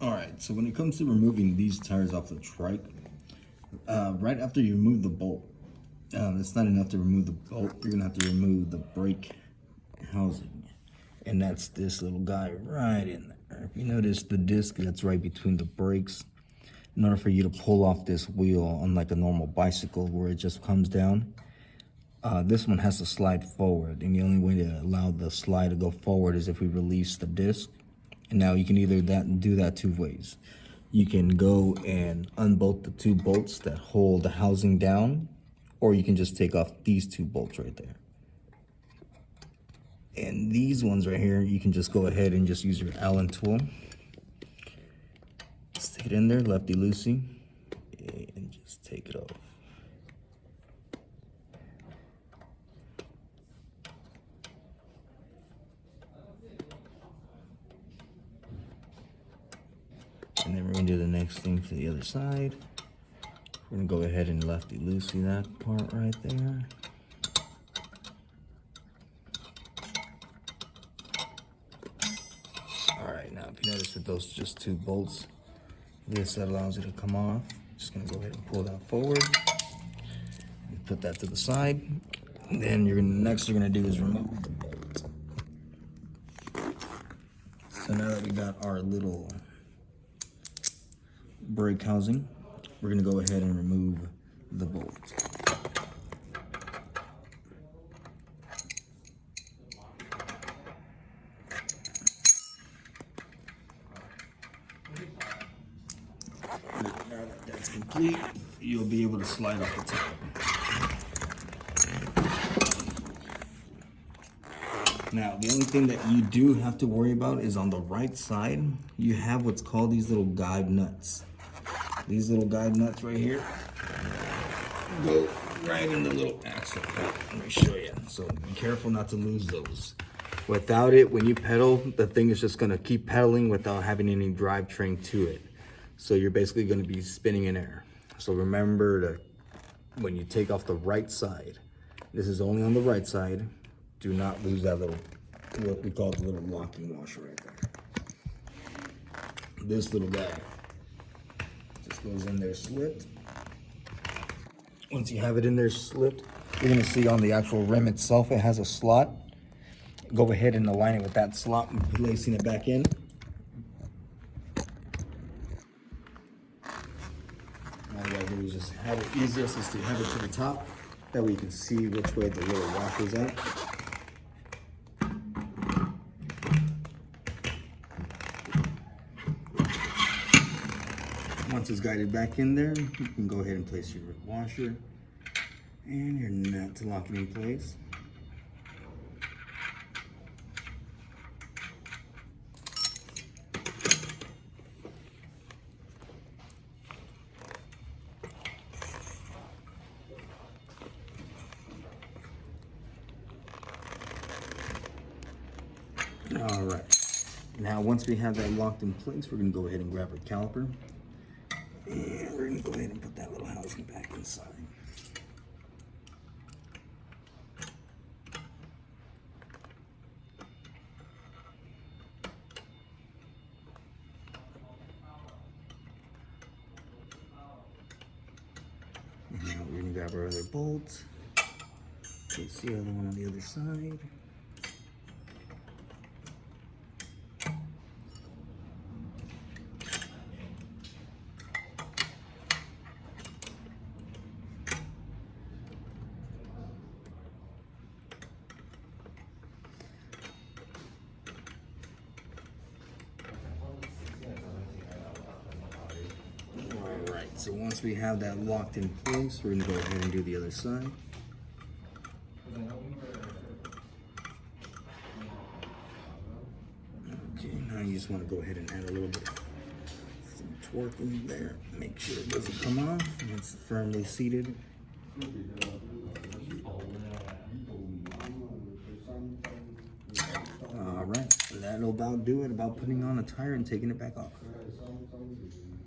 All right, so when it comes to removing these tires off the trike, right after you remove the bolt, it's not enough to remove the bolt. You're gonna have to remove the brake housing, and that's this little guy right in there. If you notice the disc that's right between the brakes, in order for you to pull off this wheel, unlike a normal bicycle where it just comes down, this one has to slide forward, and the only way to allow the slide to go forward is if we release the disc. And now you can either do that two ways. You can go and unbolt the two bolts that hold the housing down, or you can just take off these two bolts right there. And these ones right here, you can just go ahead and just use your Allen tool. Stick it in there, lefty-loosey, and just take it off. And then we're gonna do the next thing to the other side. We're gonna go ahead and lefty-loosey that part right there. All right, now if you notice with those just two bolts, this allows it to come off. Just gonna go ahead and pull that forward and put that to the side. And then next you're gonna do is remove the bolt. So now that we got our little brake housing, we're gonna go ahead and remove the bolt. Now that that's complete, you'll be able to slide off the tire. Now, the only thing that you do have to worry about is on the right side, you have what's called these little guide nuts. These little guide nuts right here go right in the little axle. Let me show you. So be careful not to lose those. Without it, when you pedal, the thing is just gonna keep pedaling without having any drivetrain to it. So you're basically gonna be spinning in air. So remember to, when you take off the right side, this is only on the right side, do not lose that little, what we call the little locking washer right there. This little guy just goes in there slipped. Once you have it in there slipped, you're gonna see on the actual rim itself, it has a slot. Go ahead and align it with that slot and placing it back in. All you gotta do is just have it easiest is to have it to the top. That way you can see which way the little washer's at. Once it's guided back in there, you can go ahead and place your washer and your nut to lock it in place. All right, now once we have that locked in place, we're gonna go ahead and grab our caliper. And we're gonna go ahead and put that little housing back inside. And now we're gonna grab our other bolt. Place the other one on the other side. So once we have that locked in place, we're gonna go ahead and do the other side. Okay, now you just wanna go ahead and add a little bit of some torque in there. Make sure it doesn't come off and it's firmly seated. All right, that'll about do it, about putting on a tire and taking it back off.